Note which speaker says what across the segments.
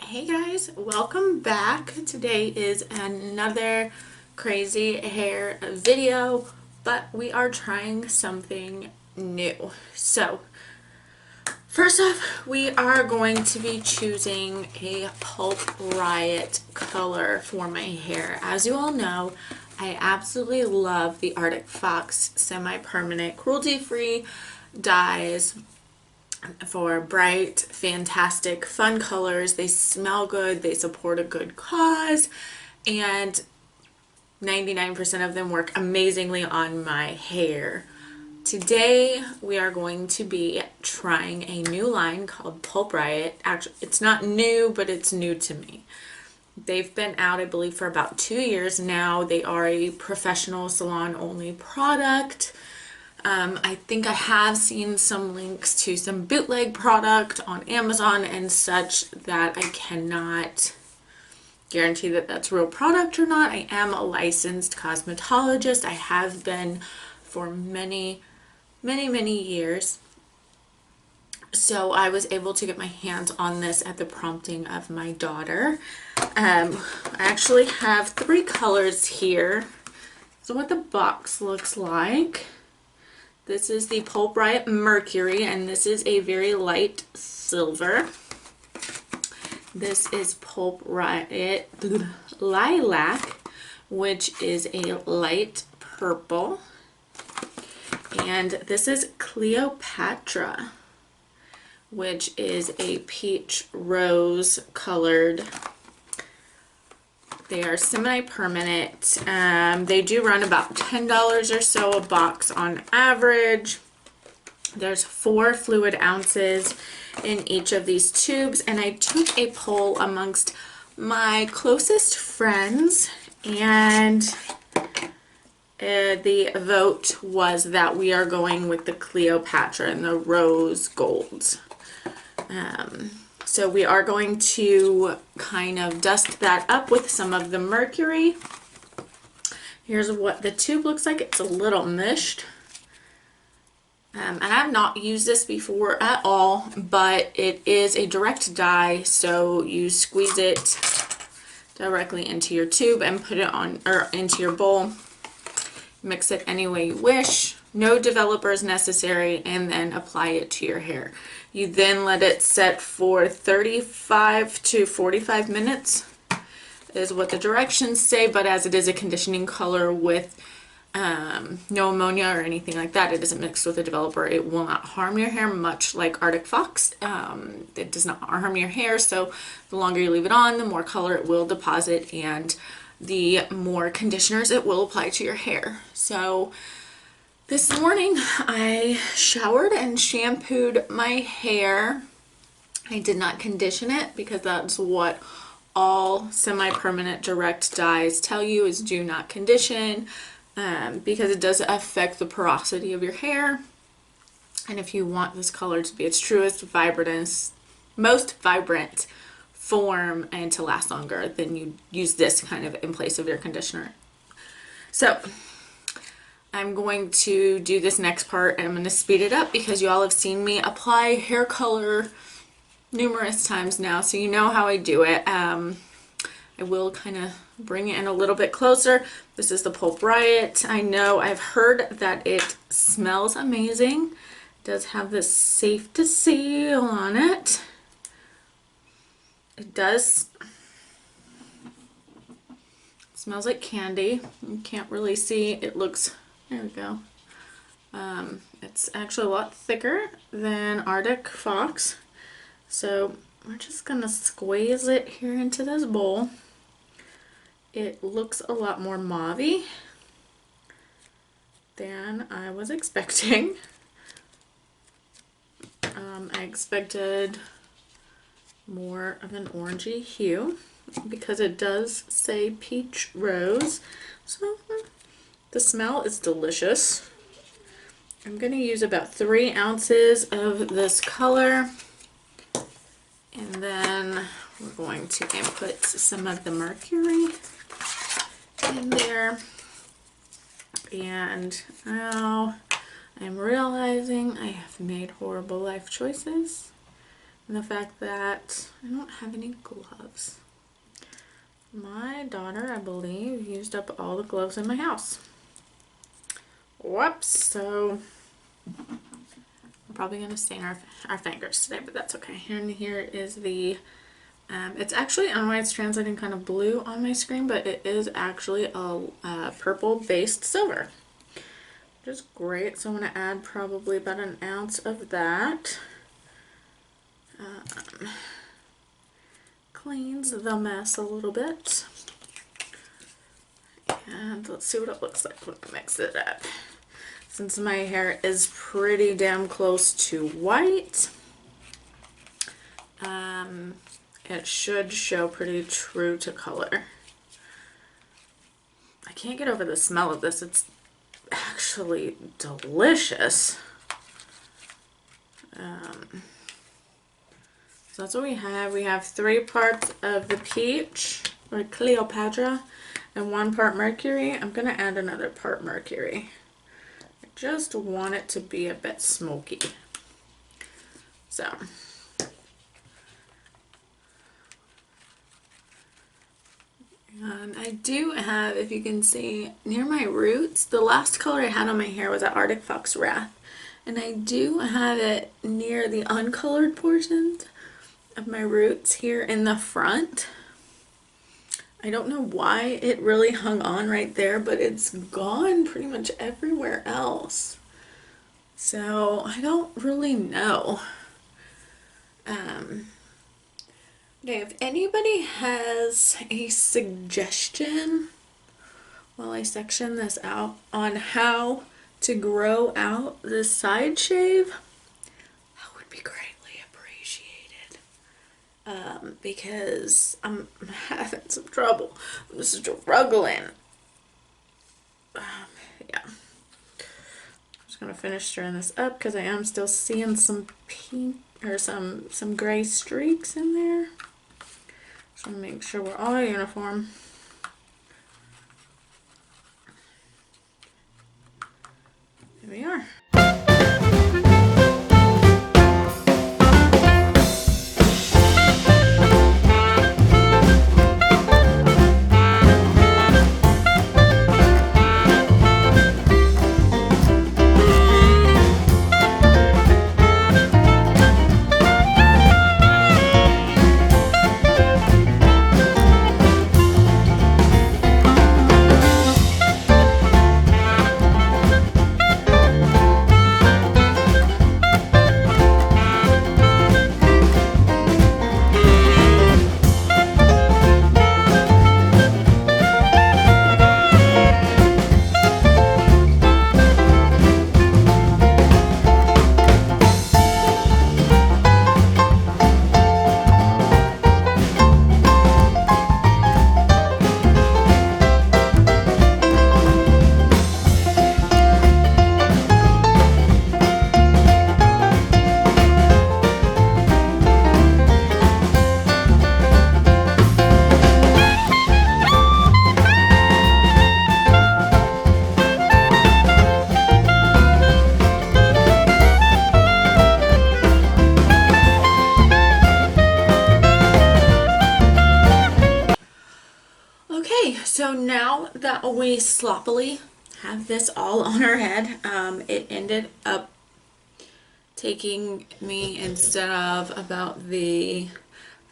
Speaker 1: Hey guys, welcome back. Today is another crazy hair video, but we are trying something new. So first off, we are going to be choosing a Pulp Riot color for my hair. As you all know, I absolutely love the Arctic Fox semi-permanent cruelty-free dyes for bright, fantastic, fun colors. They smell good, they support a good cause, and 99% of them work amazingly on my hair. Today we are going to be trying a new line called Pulp Riot. Actually, it's not new, but it's new to me. They've been out, I believe, for about 2 years now. They are a professional salon only product. I think I have seen some links to some bootleg product on Amazon and such that I cannot guarantee that that's real product or not. I am a licensed cosmetologist. I have been for many years. So I was able to get my hands on this at the prompting of my daughter. I actually have 3 colors here. So what the box looks like. This is the Pulp Riot Mercury, and this is a very light silver. This is Pulp Riot Lilac, which is a light purple. And this is Cleopatra, which is a peach rose colored. They are semi-permanent. They do run about $10 or so a box on average. There's 4 fluid ounces in each of these tubes, and I took a poll amongst my closest friends, and the vote was that we are going with the Cleopatra and the rose golds. So we are going to kind of dust that up with some of the mercury. Here's what the tube looks like. It's a little mished. And I've not used this before at all, but it is a direct dye, so you squeeze it directly into your tube and put it on, or into your bowl. Mix it any way you wish. No developers necessary, and then apply it to your hair. You then let it set for 35 to 45 minutes is what the directions say, but as it is a conditioning color with no ammonia or anything like that, it isn't mixed with a developer, it will not harm your hair, much like Arctic Fox. It does not harm your hair, so the longer you leave it on, the more color it will deposit, and the more conditioners it will apply to your hair. So this morning I showered and shampooed my hair. I did not condition it because that's what all semi-permanent direct dyes tell you, is do not condition, because it does affect the porosity of your hair. And if you want this color to be its truest, most vibrant form and to last longer, then you use this kind of in place of your conditioner. So I'm going to do this next part, and I'm going to speed it up because you all have seen me apply hair color numerous times now, so you know how I do it. I will kind of bring it in a little bit closer. This is the Pulp Riot. I know I've heard that it smells amazing. It does have this safe to seal on it. It does. It smells like candy. You can't really see. It looks, there we go. It's actually a lot thicker than Arctic Fox. So we're just gonna squeeze it here into this bowl. It looks a lot more mauve-y than I was expecting. I expected more of an orangey hue because it does say peach rose. So the smell is delicious. I'm going to use about 3 ounces of this color, and then we're going to input some of the mercury in there. And now I'm realizing I have made horrible life choices. and the fact that I don't have any gloves. My daughter, I believe, used up all the gloves in my house. Whoops, so I'm probably going to stain our fingers today, but that's okay. And here is the, it's actually, I don't know why it's translating kind of blue on my screen, but it is actually a purple-based silver, which is great. So I'm going to add probably about an ounce of that. Cleans the mess a little bit. And let's see what it looks like when I mix it up. Since my hair is pretty damn close to white, it should show pretty true to color. I can't get over the smell of this. It's actually delicious. So that's what we have. We have 3 parts of the peach, or Cleopatra, and 1 part mercury. I'm going to add another part mercury. I just want it to be a bit smoky. So. And I do have, if you can see, near my roots, the last color I had on my hair was an Arctic Fox Wrath. And I do have it near the uncolored portions of my roots here in the front. I don't know why it really hung on right there, but it's gone pretty much everywhere else. So I don't really know. Okay, if anybody has a suggestion while I section this out on how to grow out this side shave, that would be greatly appreciated. Because I'm having some trouble. I'm struggling. Yeah. I'm just gonna finish stirring this up because I am still seeing some pink or some gray streaks in there. Just want to make sure we're all uniform. Here we are. So now that we sloppily have this all on our head, it ended up taking me, instead of about the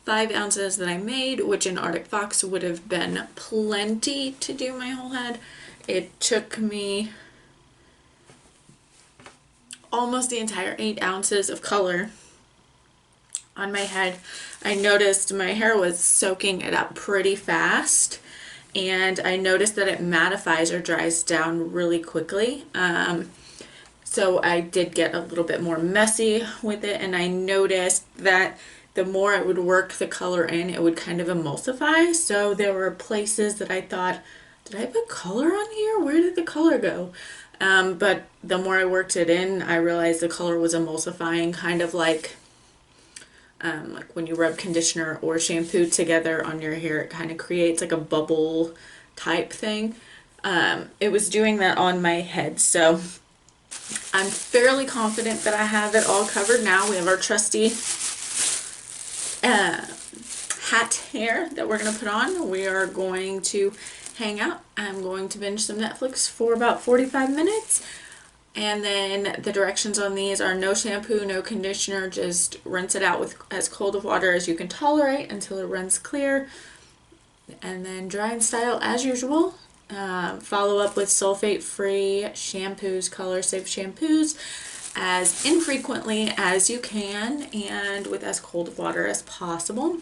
Speaker 1: 5 ounces that I made, which in Arctic Fox would have been plenty to do my whole head, it took me almost the entire 8 ounces of color on my head. I noticed my hair was soaking it up pretty fast, and I noticed that it mattifies or dries down really quickly. So I did get a little bit more messy with it, and I noticed that the more I would work the color in, it would kind of emulsify. So there were places that I thought, did I put color on here? Where did the color go? But the more I worked it in, I realized the color was emulsifying, kind of like when you rub conditioner or shampoo together on your hair, it kind of creates like a bubble type thing. It was doing that on my head, so I'm fairly confident that I have it all covered now. We have our trusty hat hair that we're going to put on. We are going to hang out. I'm going to binge some Netflix for about 45 minutes. And then the directions on these are no shampoo, no conditioner, just rinse it out with as cold of water as you can tolerate until it runs clear. And then dry and style as usual. Follow up with sulfate-free shampoos, color-safe shampoos, as infrequently as you can and with as cold of water as possible.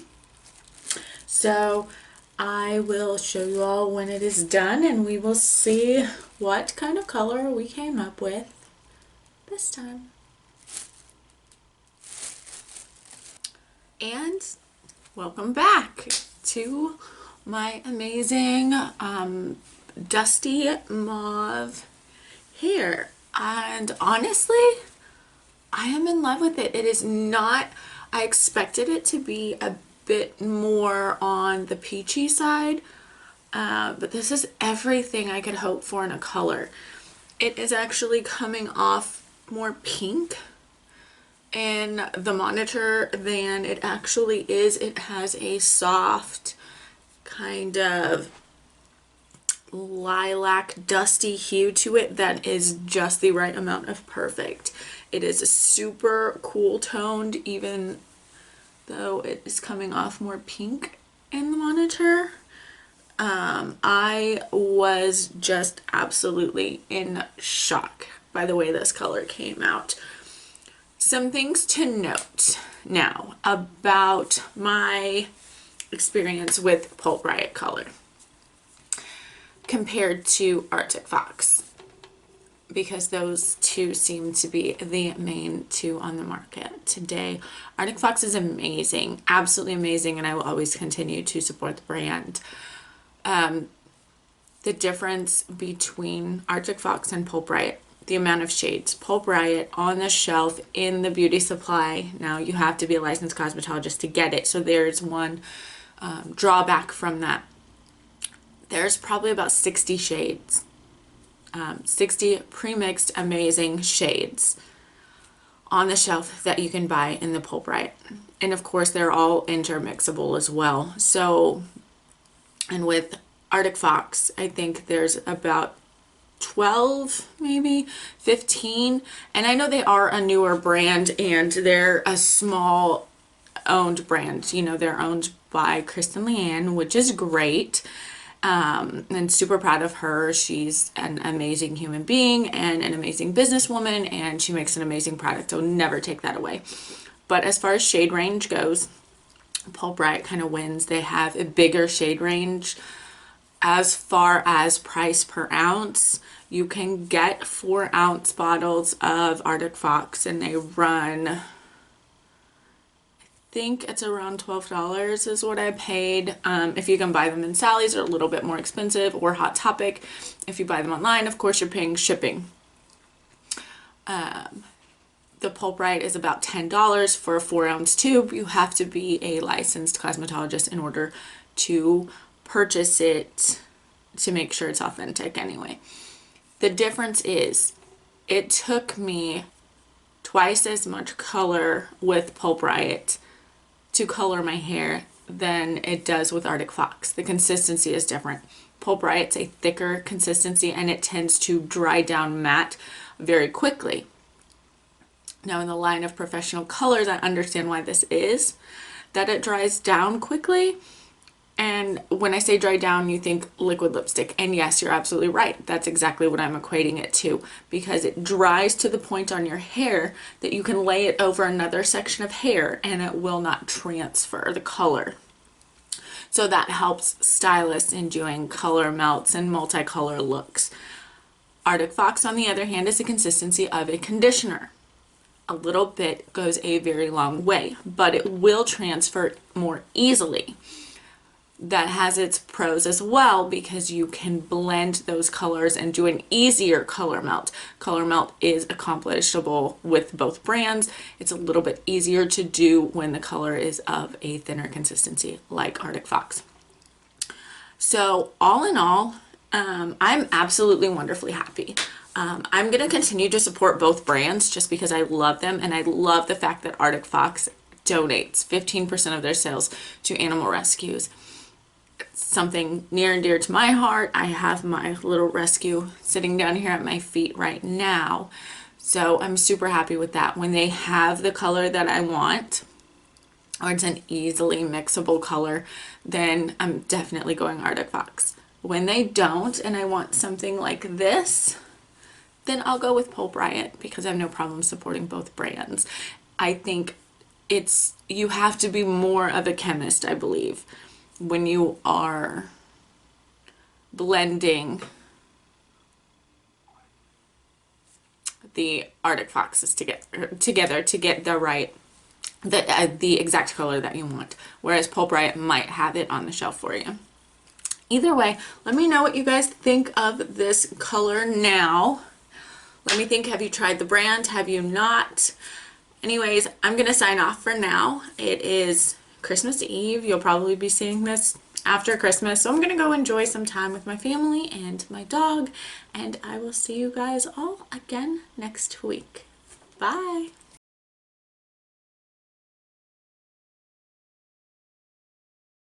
Speaker 1: So I will show you all when it is done, and we will see what kind of color we came up with this time. And welcome back to my amazing dusty mauve hair. And honestly, I am in love with it. It is not, I expected it to be a bit more on the peachy side, but this is everything I could hope for in a color. It is actually coming off more pink in the monitor than it actually is. It has a soft kind of lilac dusty hue to it that is just the right amount of perfect. It is a super cool toned, even though it is coming off more pink in the monitor. I was just absolutely in shock by the way this color came out. Some things to note now about my experience with Pulp Riot color compared to Arctic Fox, because those two seem to be the main two on the market today. Arctic Fox is amazing, absolutely amazing, and I will always continue to support the brand. The difference between Arctic Fox and Pulp Riot, the amount of shades. Pulp Riot on the shelf in the beauty supply, now you have to be a licensed cosmetologist to get it, so there's one drawback from that. There's probably about 60 shades. 60 pre-mixed amazing shades on the shelf that you can buy in the Pulp Riot. And of course they're all intermixable as well. So, and with Arctic Fox, I think there's about 12, maybe 15. And I know they are a newer brand and they're a small owned brand. You know, they're owned by Kristen Leanne, which is great. And super proud of her. She's an amazing human being and an amazing businesswoman, and she makes an amazing product. So never take that away. But as far as shade range goes, Pulp Riot kind of wins. They have a bigger shade range. As far as price per ounce, you can get 4-ounce bottles of Arctic Fox, and they run, think it's around $12 is what I paid. If you can buy them in Sally's, they're a little bit more expensive, or Hot Topic. If you buy them online, of course, you're paying shipping. The Pulp Riot is about $10 for a 4-ounce tube. You have to be a licensed cosmetologist in order to purchase it, to make sure it's authentic anyway. The difference is it took me twice as much color with Pulp Riot to color my hair than it does with Arctic Fox. The consistency is different. Pulp Riot's a thicker consistency and it tends to dry down matte very quickly. Now in the line of professional colors, I understand why this is, that it dries down quickly. And when I say dry down, you think liquid lipstick. And yes, you're absolutely right. That's exactly what I'm equating it to, because it dries to the point on your hair that you can lay it over another section of hair and it will not transfer the color. So that helps stylists in doing color melts and multicolor looks. Arctic Fox, on the other hand, is the consistency of a conditioner. A little bit goes a very long way, but it will transfer more easily. That has its pros as well, because you can blend those colors and do an easier color melt. Color melt is accomplishable with both brands. It's a little bit easier to do when the color is of a thinner consistency like Arctic Fox. So all in all, I'm absolutely wonderfully happy. I'm going to continue to support both brands just because I love them, and I love the fact that Arctic Fox donates 15% of their sales to animal rescues. Something near and dear to my heart. I have my little rescue sitting down here at my feet right now. So I'm super happy with that. When they have the color that I want, or it's an easily mixable color, then I'm definitely going Arctic Fox. When they don't, and I want something like this, then I'll go with Pulp Riot, because I have no problem supporting both brands. I think you have to be more of a chemist, I believe, when you are blending the Arctic Foxes together to get the exact color that you want, whereas Pulp Riot might have it on the shelf for you. Either way, let me know what you guys think of this color now. Let me think, have you tried the brand? Have you not? Anyways, I'm gonna sign off for now. It is Christmas Eve. You'll probably be seeing this after Christmas, so I'm gonna go enjoy some time with my family and my dog, and I will see you guys all again next week. Bye.